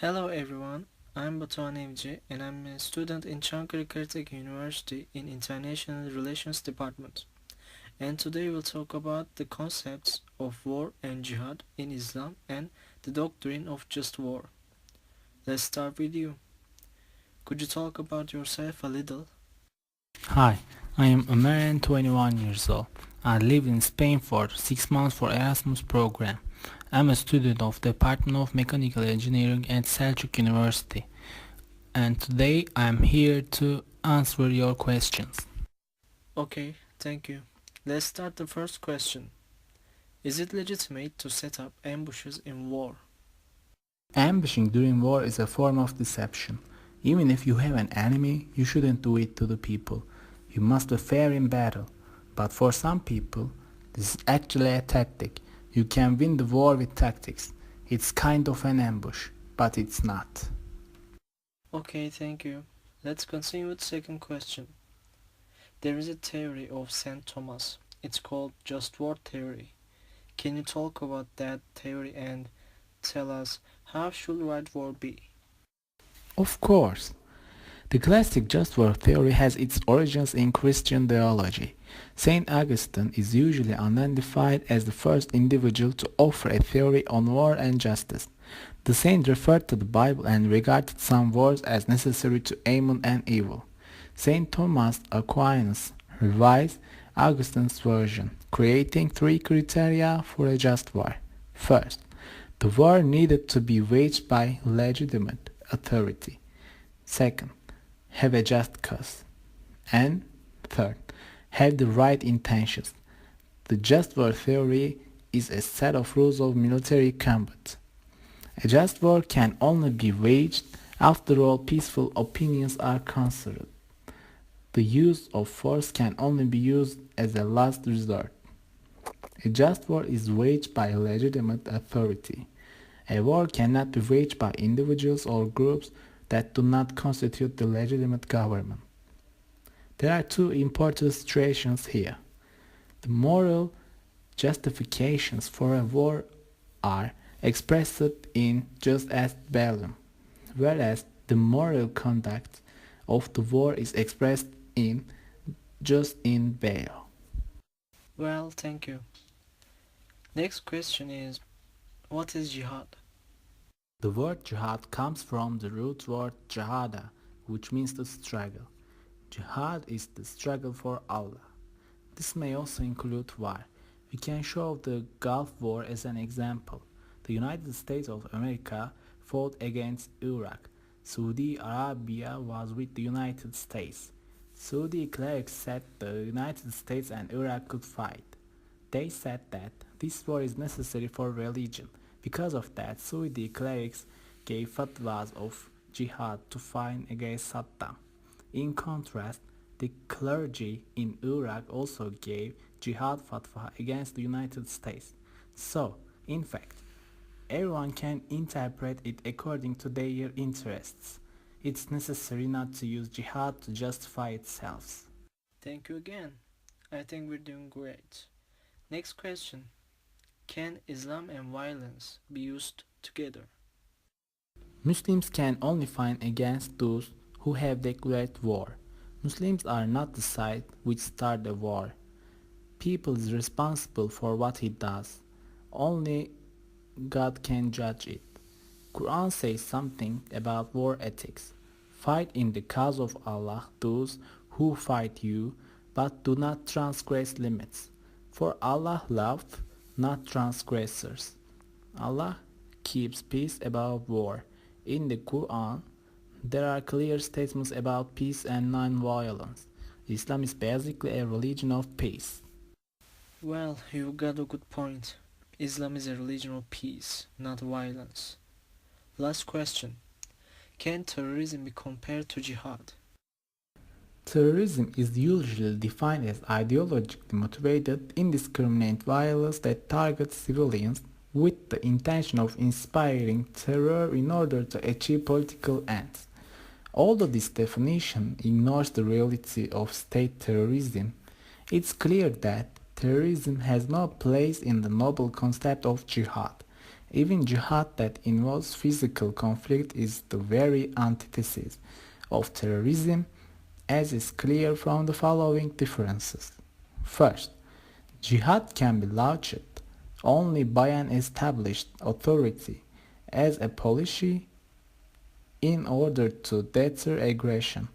Hello everyone, I'm Batuhan Evci and I'm a student in Çankırı Kırık University in International Relations Department. And today we'll talk about the concepts of war and jihad in Islam and the doctrine of just war. Let's start with you. Could you talk about yourself a little? Hi, I am Ömer, 21 years old. I live in Spain for 6 months for Erasmus program. I'm a student of Department of Mechanical Engineering at Selçuk University. And today I'm here to answer your questions. Okay, thank you. Let's start the first question. Is it legitimate to set up ambushes in war? Ambushing during war is a form of deception. Even if you have an enemy, you shouldn't do it to the people. You must be fair in battle. But for some people, this is actually a tactic. You can win the war with tactics. It's kind of an ambush, but it's not. Okay, thank you. Let's continue with the second question. There is a theory of St. Thomas. It's called just war theory. Can you talk about that theory and tell us how should right war be? Of course. The classic just war theory has its origins in Christian theology. Saint Augustine is usually identified as the first individual to offer a theory on war and justice. The saint referred to the Bible and regarded some wars as necessary to aim an evil. Saint Thomas Aquinas revised Augustine's version, creating three criteria for a just war. First, the war needed to be waged by legitimate authority. Second, have a just cause. And third, have the right intentions. The just war theory is a set of rules of military combat. A just war can only be waged after all peaceful opinions are considered. The use of force can only be used as a last resort. A just war is waged by legitimate authority. A war cannot be waged by individuals or groups that do not constitute the legitimate government. There are two important situations here. The moral justifications for a war are expressed in jus ad bellum, whereas the moral conduct of the war is expressed in jus in bello. Well, thank you. Next question is, what is jihad? The word jihad comes from the root word jihada, which means to struggle. Jihad is the struggle for Allah. This may also include war. We can show the Gulf War as an example. The United States of America fought against Iraq. Saudi Arabia was with the United States. Saudi clerics said the United States and Iraq could fight. They said that this war is necessary for religion. Because of that, Saudi clerics gave fatwas of jihad to fight against Saddam. In contrast, the clergy in Iraq also gave jihad fatwa against the United States. So, in fact, everyone can interpret it according to their interests. It's necessary not to use jihad to justify itself. Thank you again. I think we're doing great. Next question. Can Islam and violence be used together? Muslims can only fight against those who have declared war. Muslims are not the side which start a war. People is responsible for what he does. Only God can judge it. Quran says something about war ethics. Fight in the cause of Allah those who fight you, but do not transgress limits. For Allah loveth not transgressors. Allah keeps peace above war. In the Quran, there are clear statements about peace and non-violence. Islam is basically a religion of peace. Well, you got a good point. Islam is a religion of peace, not violence. Last question. Can terrorism be compared to jihad? Terrorism is usually defined as ideologically motivated, indiscriminate violence that targets civilians with the intention of inspiring terror in order to achieve political ends. Although this definition ignores the reality of state terrorism, it's clear that terrorism has no place in the noble concept of jihad. Even jihad that involves physical conflict is the very antithesis of terrorism, as is clear from the following differences. First, jihad can be launched only by an established authority as a policy in order to deter aggression.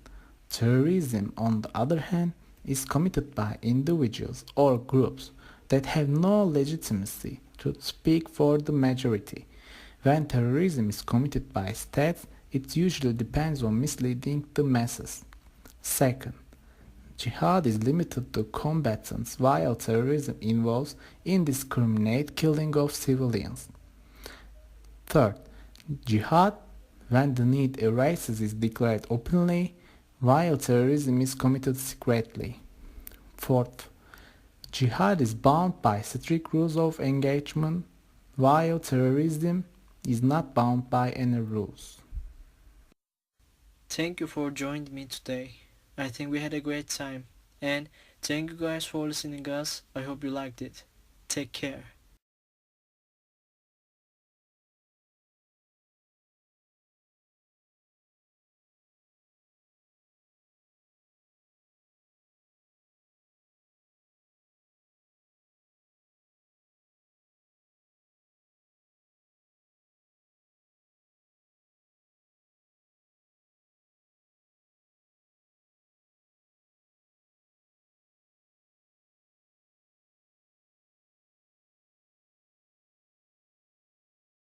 Terrorism, on the other hand, is committed by individuals or groups that have no legitimacy to speak for the majority. When terrorism is committed by states, it usually depends on misleading the masses. Second, jihad is limited to combatants while terrorism involves indiscriminate killing of civilians. Third, jihad, when the need arises, is declared openly, while terrorism is committed secretly. Fourth, jihad is bound by strict rules of engagement, while terrorism is not bound by any rules. Thank you for joining me today. I think we had a great time. And thank you guys for listening us. I hope you liked it. Take care.